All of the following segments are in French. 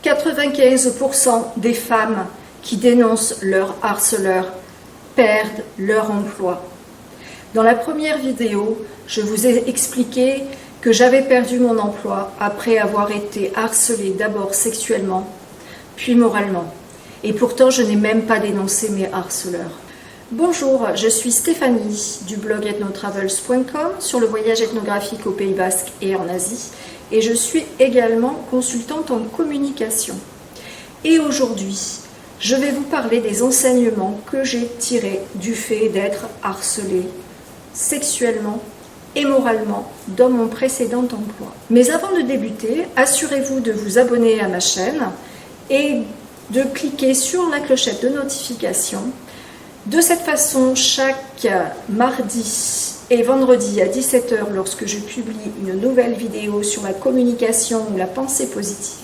95% des femmes qui dénoncent leur harceleur perdent leur emploi. Dans la première vidéo, je vous ai expliqué que j'avais perdu mon emploi après avoir été harcelée d'abord sexuellement, puis moralement. Et pourtant, je n'ai même pas dénoncé mes harceleurs. Bonjour, je suis Stéphanie du blog ethnotravels.com sur le voyage ethnographique au Pays Basque et en Asie. Et je suis également consultante en communication. Et aujourd'hui, je vais vous parler des enseignements que j'ai tirés du fait d'être harcelée sexuellement et moralement dans mon précédent emploi. Mais avant de débuter, assurez-vous de vous abonner à ma chaîne et de cliquer sur la clochette de notification. De cette façon, chaque mardi et vendredi à 17 h, lorsque je publie une nouvelle vidéo sur la communication ou la pensée positive,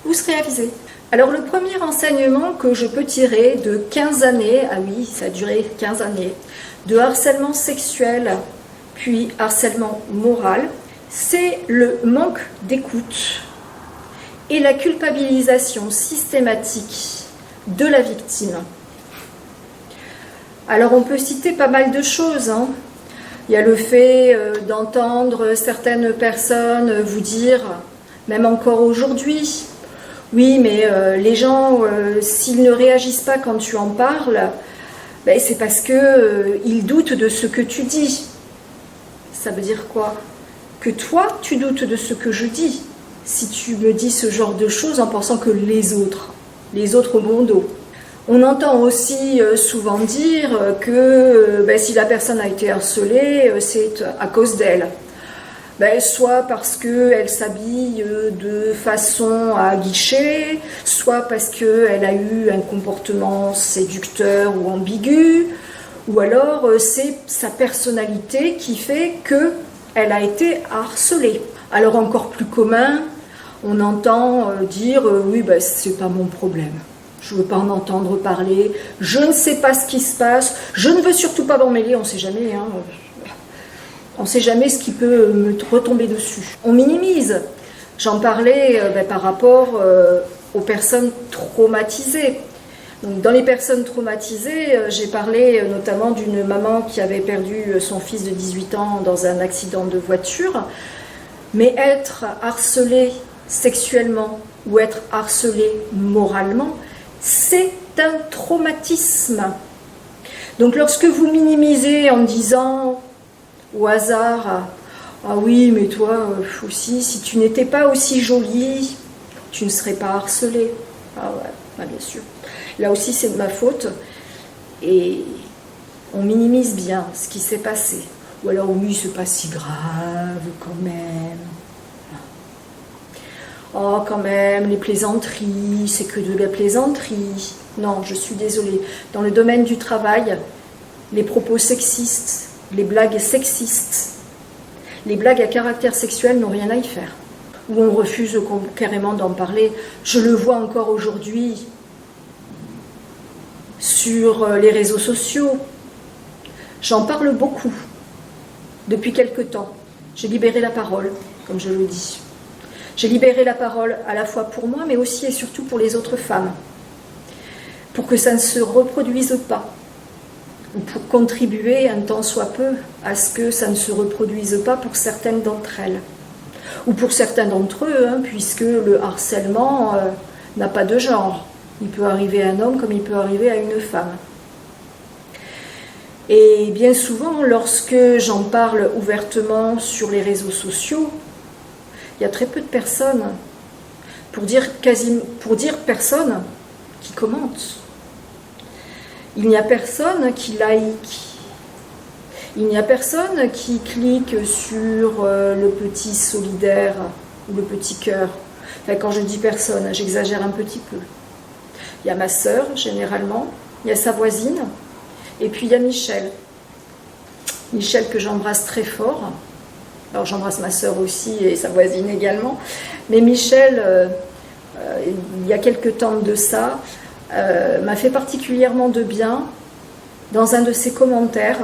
vous serez avisé. Alors le premier enseignement que je peux tirer de 15 années, ah oui, ça a duré 15 années, de harcèlement sexuel puis harcèlement moral, c'est le manque d'écoute et la culpabilisation systématique de la victime. Alors on peut citer pas mal de choses, hein. Il y a le fait d'entendre certaines personnes vous dire, même encore aujourd'hui, oui mais les gens, s'ils ne réagissent pas quand tu en parles, ben, c'est parce qu'ils doutent de ce que tu dis. Ça veut dire quoi? Que toi, tu doutes de ce que je dis, si tu me dis ce genre de choses en pensant que les autres au bon dos. On entend aussi souvent dire que si la personne a été harcelée, c'est à cause d'elle. Soit parce qu'elle s'habille de façon à guicher, soit parce qu'elle a eu un comportement séducteur ou ambigu, ou alors c'est sa personnalité qui fait qu'elle a été harcelée. Alors encore plus commun, on entend dire oui, c'est pas mon problème. Je ne veux pas en entendre parler, je ne sais pas ce qui se passe, je ne veux surtout pas m'en mêler, on ne sait jamais, hein. On ne sait jamais ce qui peut me retomber dessus. On minimise. J'en parlais par rapport aux personnes traumatisées. Donc, dans les personnes traumatisées, j'ai parlé notamment d'une maman qui avait perdu son fils de 18 ans dans un accident de voiture. Mais être harcelé sexuellement ou être harcelé moralement, c'est un traumatisme. Donc lorsque vous minimisez en disant au hasard, ah oui mais toi aussi, si tu n'étais pas aussi jolie, tu ne serais pas harcelée. Ah ouais, bien sûr. Là aussi c'est de ma faute. Et on minimise bien ce qui s'est passé. Ou alors oui, c'est pas si grave quand même. Oh, quand même, les plaisanteries, c'est que de la plaisanterie. Non, je suis désolée. Dans le domaine du travail, les propos sexistes, les blagues sexistes, les blagues à caractère sexuel n'ont rien à y faire. Ou on refuse carrément d'en parler. Je le vois encore aujourd'hui sur les réseaux sociaux. J'en parle beaucoup depuis quelque temps. J'ai libéré la parole, comme je le dis. J'ai libéré la parole à la fois pour moi, mais aussi et surtout pour les autres femmes, pour que ça ne se reproduise pas, ou pour contribuer un tant soit peu à ce que ça ne se reproduise pas pour certaines d'entre elles, ou pour certains d'entre eux, hein, puisque le harcèlement n'a pas de genre. Il peut arriver à un homme comme il peut arriver à une femme. Et bien souvent, lorsque j'en parle ouvertement sur les réseaux sociaux, il y a très peu de personnes, pour dire personne, qui commentent. Il n'y a personne qui like. Il n'y a personne qui clique sur le petit solidaire ou le petit cœur. Enfin, quand je dis personne, j'exagère un petit peu. Il y a ma sœur, généralement, il y a sa voisine, et puis il y a Michel. Michel que j'embrasse très fort. Alors j'embrasse ma sœur aussi et sa voisine également. Mais Michel, il y a quelque temps de ça, m'a fait particulièrement de bien dans un de ses commentaires,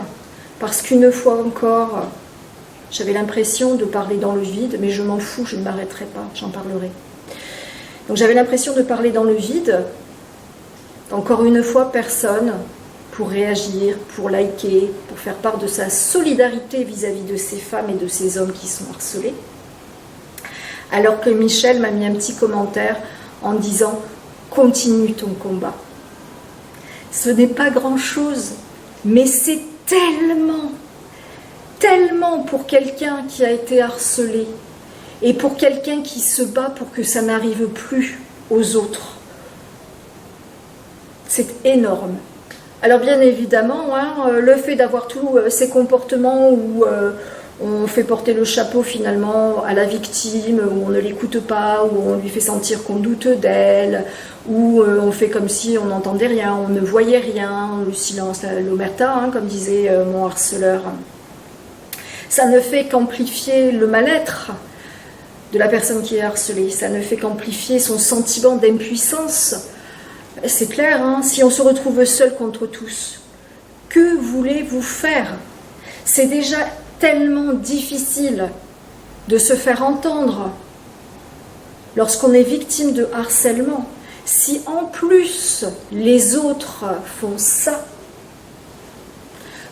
parce qu'une fois encore, j'avais l'impression de parler dans le vide, mais je m'en fous, je ne m'arrêterai pas, j'en parlerai. Donc j'avais l'impression de parler dans le vide. Encore une fois, personne pour réagir, pour liker, pour faire part de sa solidarité vis-à-vis de ces femmes et de ces hommes qui sont harcelés. Alors que Michel m'a mis un petit commentaire en disant « Continue ton combat ». Ce n'est pas grand-chose, mais c'est tellement, tellement pour quelqu'un qui a été harcelé et pour quelqu'un qui se bat pour que ça n'arrive plus aux autres. C'est énorme. Alors bien évidemment, le fait d'avoir tous ces comportements où on fait porter le chapeau finalement à la victime, où on ne l'écoute pas, où on lui fait sentir qu'on doute d'elle, où on fait comme si on n'entendait rien, on ne voyait rien, le silence, l'omerta, comme disait mon harceleur. Ça ne fait qu'amplifier le mal-être de la personne qui est harcelée, ça ne fait qu'amplifier son sentiment d'impuissance. C'est clair, si on se retrouve seul contre tous, que voulez-vous faire? C'est déjà tellement difficile de se faire entendre lorsqu'on est victime de harcèlement. Si en plus les autres font ça,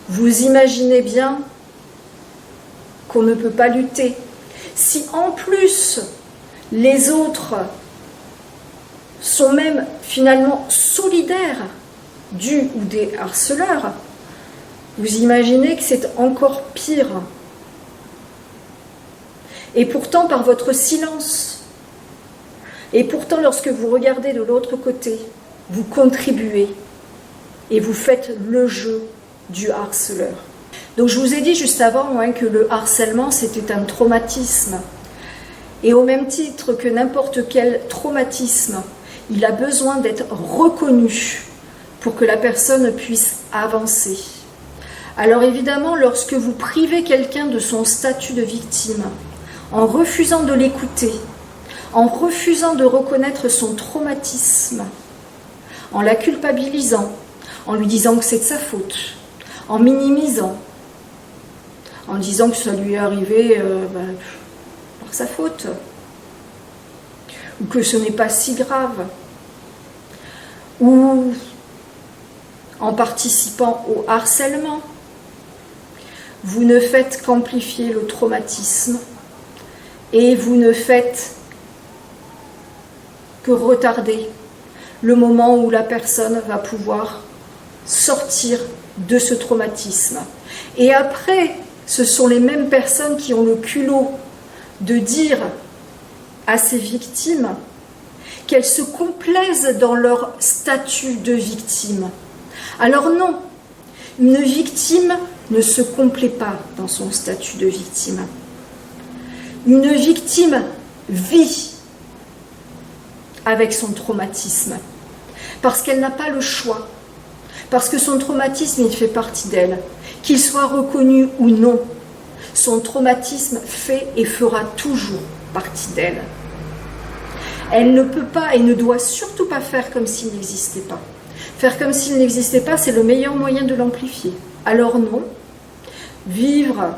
vous imaginez bien qu'on ne peut pas lutter. Si en plus les autres sont même finalement solidaires du ou des harceleurs, vous imaginez que c'est encore pire. Et pourtant, par votre silence, et pourtant lorsque vous regardez de l'autre côté, vous contribuez et vous faites le jeu du harceleur. Donc je vous ai dit juste avant que le harcèlement c'était un traumatisme. Et au même titre que n'importe quel traumatisme, il a besoin d'être reconnu pour que la personne puisse avancer. Alors évidemment, lorsque vous privez quelqu'un de son statut de victime, en refusant de l'écouter, en refusant de reconnaître son traumatisme, en la culpabilisant, en lui disant que c'est de sa faute, en minimisant, en disant que ça lui est arrivé par sa faute, ou que ce n'est pas si grave, ou en participant au harcèlement, vous ne faites qu'amplifier le traumatisme et vous ne faites que retarder le moment où la personne va pouvoir sortir de ce traumatisme. Et après, ce sont les mêmes personnes qui ont le culot de dire à ces victimes qu'elles se complaisent dans leur statut de victime. Alors non, une victime ne se complaît pas dans son statut de victime. Une victime vit avec son traumatisme, parce qu'elle n'a pas le choix, parce que son traumatisme, il fait partie d'elle. Qu'il soit reconnu ou non, son traumatisme fait et fera toujours partie d'elle. Elle ne peut pas et ne doit surtout pas faire comme s'il n'existait pas. Faire comme s'il n'existait pas, c'est le meilleur moyen de l'amplifier. Alors non, vivre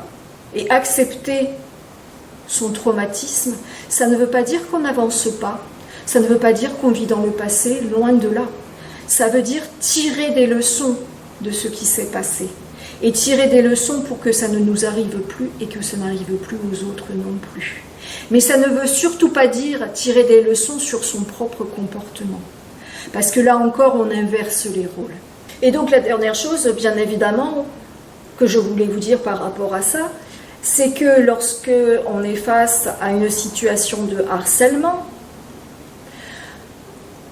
et accepter son traumatisme, ça ne veut pas dire qu'on n'avance pas, ça ne veut pas dire qu'on vit dans le passé, loin de là. Ça veut dire tirer des leçons de ce qui s'est passé. Et tirer des leçons pour que ça ne nous arrive plus et que ça n'arrive plus aux autres non plus. Mais ça ne veut surtout pas dire tirer des leçons sur son propre comportement. Parce que là encore, on inverse les rôles. Et donc la dernière chose, bien évidemment, que je voulais vous dire par rapport à ça, c'est que lorsque on est face à une situation de harcèlement,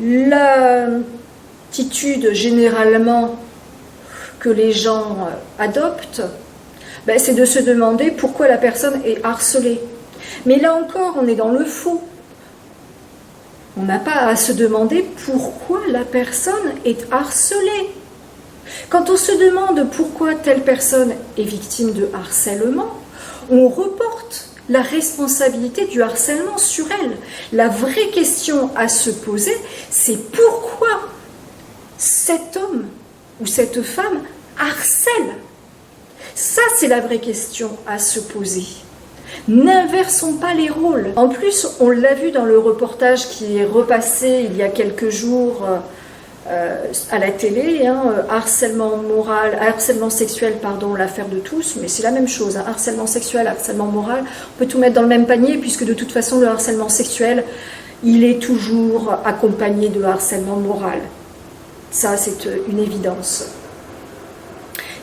l'attitude généralement que les gens adoptent, c'est de se demander pourquoi la personne est harcelée. Mais là encore, on est dans le faux. On n'a pas à se demander pourquoi la personne est harcelée. Quand on se demande pourquoi telle personne est victime de harcèlement, on reporte la responsabilité du harcèlement sur elle. La vraie question à se poser, c'est pourquoi cet homme ou cette femme harcèle. Ça, c'est la vraie question à se poser. N'inversons pas les rôles. En plus, on l'a vu dans le reportage qui est repassé il y a quelques jours à la télé, harcèlement moral, harcèlement sexuel, pardon, l'affaire de tous, mais c'est la même chose, harcèlement sexuel, harcèlement moral, on peut tout mettre dans le même panier, puisque de toute façon, le harcèlement sexuel, il est toujours accompagné de harcèlement moral. Ça, c'est une évidence.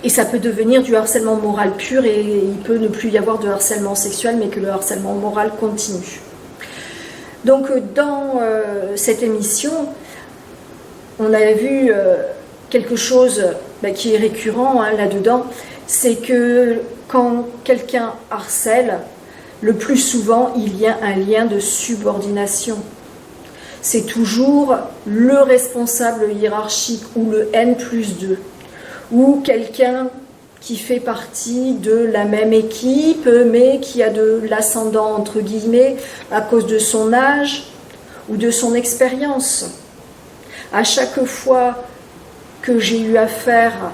Et ça peut devenir du harcèlement moral pur et il peut ne plus y avoir de harcèlement sexuel, mais que le harcèlement moral continue. Donc dans cette émission, on a vu quelque chose qui est récurrent là-dedans, c'est que quand quelqu'un harcèle, le plus souvent, il y a un lien de subordination. C'est toujours le responsable hiérarchique ou le N+2. Ou quelqu'un qui fait partie de la même équipe, mais qui a de l'ascendant, entre guillemets, à cause de son âge ou de son expérience. À chaque fois que j'ai eu affaire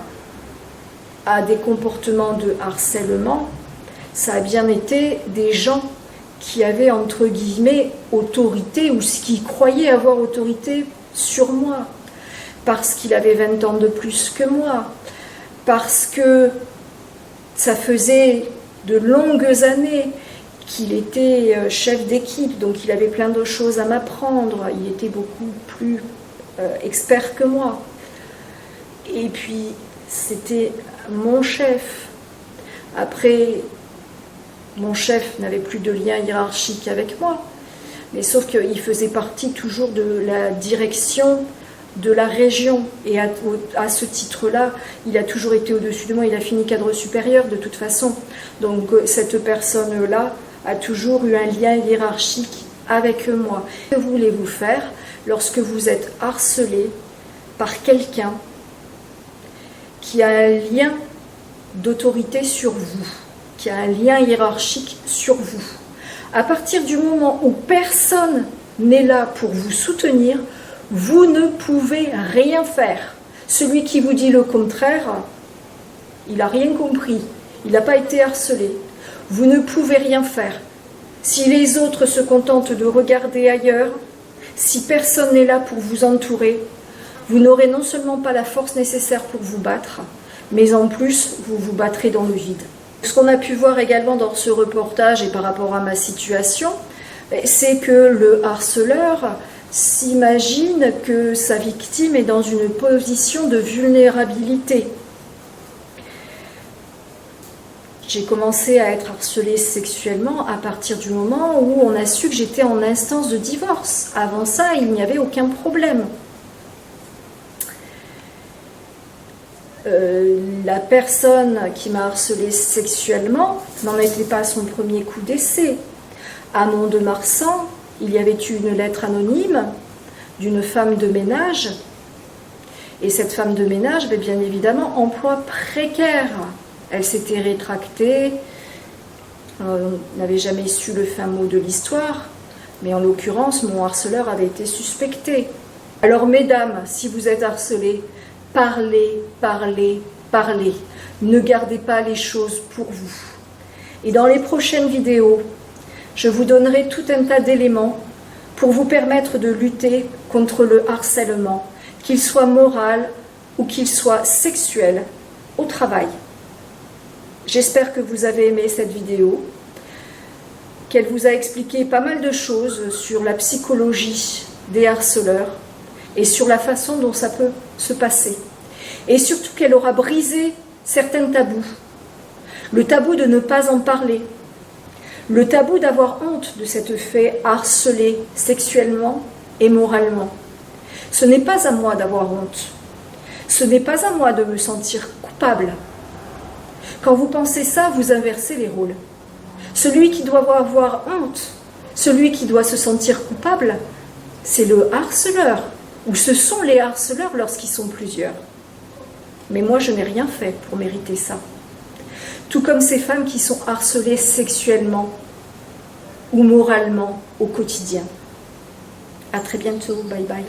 à des comportements de harcèlement, ça a bien été des gens qui avaient, entre guillemets, autorité, ou qui croyaient avoir autorité sur moi, parce qu'il avait 20 ans de plus que moi, parce que ça faisait de longues années qu'il était chef d'équipe, donc il avait plein de choses à m'apprendre, il était beaucoup plus expert que moi. Et puis, c'était mon chef. Après, mon chef n'avait plus de lien hiérarchique avec moi, mais sauf qu'il faisait partie toujours de la direction de la région, et à ce titre-là, il a toujours été au-dessus de moi, il a fini cadre supérieur de toute façon. Donc cette personne-là a toujours eu un lien hiérarchique avec moi. Que voulez-vous faire lorsque vous êtes harcelé par quelqu'un qui a un lien d'autorité sur vous, qui a un lien hiérarchique sur vous? À partir du moment où personne n'est là pour vous soutenir, vous ne pouvez rien faire. Celui qui vous dit le contraire, il n'a rien compris, il n'a pas été harcelé. Vous ne pouvez rien faire. Si les autres se contentent de regarder ailleurs, si personne n'est là pour vous entourer, vous n'aurez non seulement pas la force nécessaire pour vous battre, mais en plus, vous vous battrez dans le vide. Ce qu'on a pu voir également dans ce reportage et par rapport à ma situation, c'est que le harceleur s'imagine que sa victime est dans une position de vulnérabilité. J'ai commencé à être harcelée sexuellement à partir du moment où on a su que j'étais en instance de divorce. Avant ça, il n'y avait aucun problème. La personne qui m'a harcelée sexuellement n'en était pas à son premier coup d'essai. À Mont-de-Marsan, il y avait eu une lettre anonyme d'une femme de ménage. Et cette femme de ménage, bien évidemment, emploi précaire. Elle s'était rétractée. On n'avait jamais su le fin mot de l'histoire. Mais en l'occurrence, mon harceleur avait été suspecté. Alors, mesdames, si vous êtes harcelées, parlez, parlez, parlez. Ne gardez pas les choses pour vous. Et dans les prochaines vidéos, je vous donnerai tout un tas d'éléments pour vous permettre de lutter contre le harcèlement, qu'il soit moral ou qu'il soit sexuel, au travail. J'espère que vous avez aimé cette vidéo, qu'elle vous a expliqué pas mal de choses sur la psychologie des harceleurs et sur la façon dont ça peut se passer. Et surtout qu'elle aura brisé certains tabous. Le tabou de ne pas en parler. Le tabou d'avoir honte de cette fait harcelé sexuellement et moralement. Ce n'est pas à moi d'avoir honte. Ce n'est pas à moi de me sentir coupable. Quand vous pensez ça, vous inversez les rôles. Celui qui doit avoir honte, celui qui doit se sentir coupable, c'est le harceleur, ou ce sont les harceleurs lorsqu'ils sont plusieurs. Mais moi, je n'ai rien fait pour mériter ça. Tout comme ces femmes qui sont harcelées sexuellement ou moralement au quotidien. À très bientôt, bye bye.